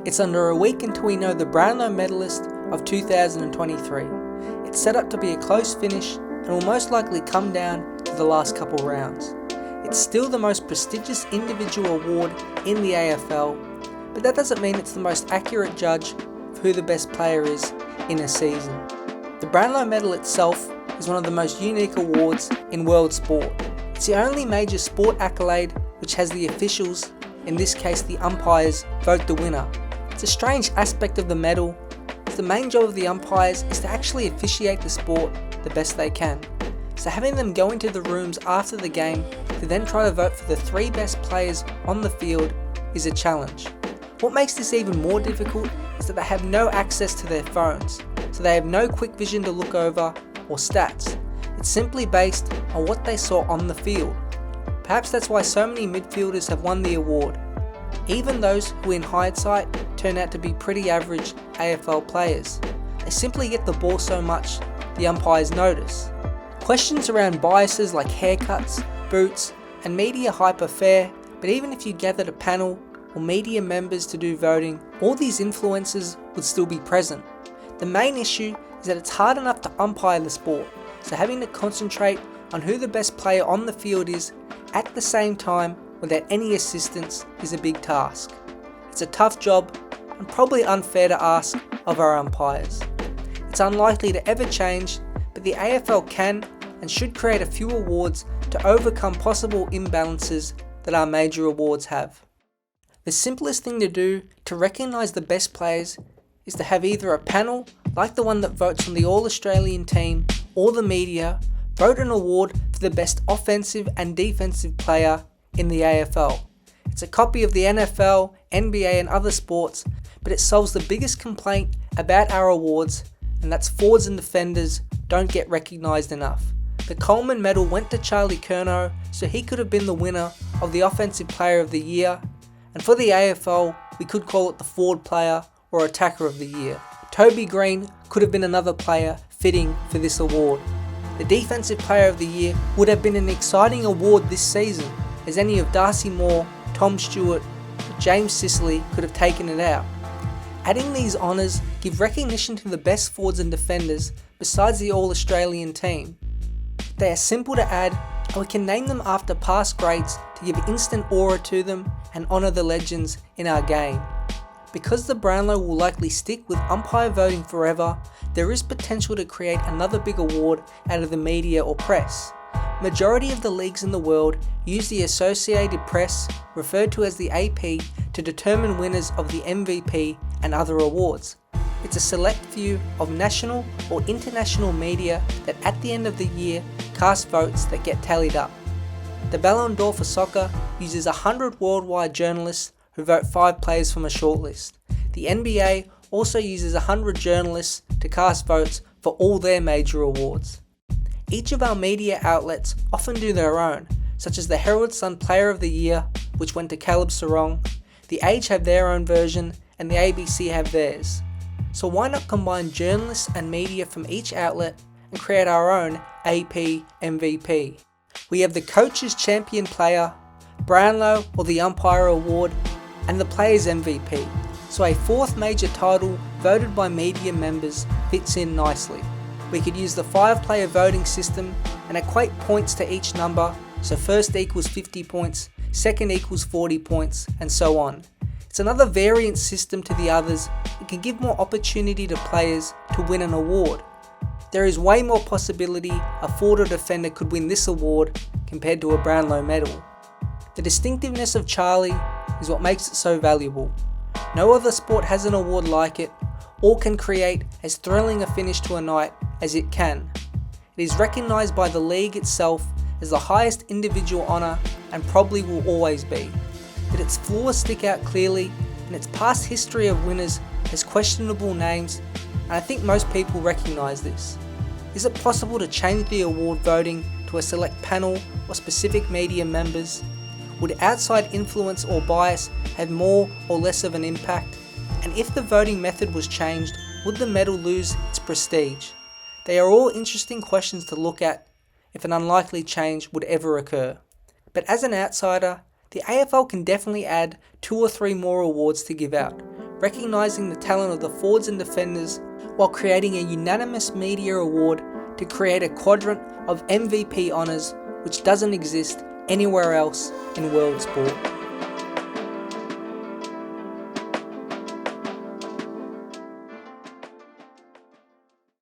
It's under a week until we know the Brownlow medalist of 2023. It's set up to be a close finish and will most likely come down to the last couple rounds. It's still the most prestigious individual award in the AFL, but that doesn't mean it's the most accurate judge of who the best player is in a season. The Brownlow medal itself is one of the most unique awards in world sport. It's the only major sport accolade which has the officials, in this case the umpires, vote the winner. It's a strange aspect of the medal, as the main job of the umpires is to actually officiate the sport the best they can. So having them go into the rooms after the game to then try to vote for the 3 best players on the field is a challenge. What makes this even more difficult is that they have no access to their phones, so they have no quick vision to look over or stats. It's simply based on what they saw on the field. Perhaps that's why so many midfielders have won the award, even those who in hindsight turn out to be pretty average AFL players. They simply get the ball so much the umpires notice. Questions around biases like haircuts, boots, and media hype are fair, but even if you gathered a panel or media members to do voting, all these influences would still be present. The main issue is that it's hard enough to umpire the sport, so having to concentrate on who the best player on the field is at the same time without any assistance is a big task. It's a tough job and probably unfair to ask of our umpires. It's unlikely to ever change, but the AFL can and should create a few awards to overcome possible imbalances that our major awards have. The simplest thing to do to recognise the best players is to have either a panel, like the one that votes on the All-Australian team, or the media, vote an award for the best offensive and defensive player in the AFL. It's a copy of the NFL, NBA and other sports, but it solves the biggest complaint about our awards, and that's forwards and defenders don't get recognised enough. The Coleman medal went to Charlie Curnow, so he could have been the winner of the Offensive Player of the Year, and for the AFL we could call it the Forward Player or Attacker of the Year. Toby Green could have been another player fitting for this award. The Defensive Player of the Year would have been an exciting award this season, as any of Darcy Moore, Tom Stewart, or James Sicily could have taken it out. Adding these honours give recognition to the best forwards and defenders besides the All-Australian team. They are simple to add, and we can name them after past greats to give instant aura to them and honour the legends in our game. Because the Brownlow will likely stick with umpire voting forever, there is potential to create another big award out of the media or press. Majority of the leagues in the world use the Associated Press, referred to as the AP, to determine winners of the MVP and other awards. It's a select few of national or international media that at the end of the year cast votes that get tallied up. The Ballon d'Or for soccer uses 100 worldwide journalists who vote 5 players from a shortlist. The NBA also uses 100 journalists to cast votes for all their major awards. Each of our media outlets often do their own, such as the Herald Sun Player of the Year, which went to Caleb Serong, The Age have their own version, and the ABC have theirs. So why not combine journalists and media from each outlet and create our own AP MVP? We have the Coach's Champion Player, Brownlow or the Umpire Award, and the Players MVP, so a 4th major title voted by media members fits in nicely. We could use the 5-player voting system and equate points to each number, so first equals 50 points, second equals 40 points, and so on. It's another variant system to the others that can give more opportunity to players to win an award. There is way more possibility a forward or defender could win this award compared to a Brownlow medal. The distinctiveness of Charlie is what makes it so valuable. No other sport has an award like it, or can create as thrilling a finish to a night as it can. It is recognised by the league itself as the highest individual honour and probably will always be. But its flaws stick out clearly, and its past history of winners has questionable names, and I think most people recognise this. Is it possible to change the award voting to a select panel or specific media members? Would outside influence or bias have more or less of an impact? And if the voting method was changed, would the medal lose its prestige? They are all interesting questions to look at if an unlikely change would ever occur. But as an outsider, the AFL can definitely add 2 or 3 more awards to give out. recognising the talent of the forwards and defenders while creating a unanimous media award to create a quadrant of MVP honours which doesn't exist anywhere else in world sport.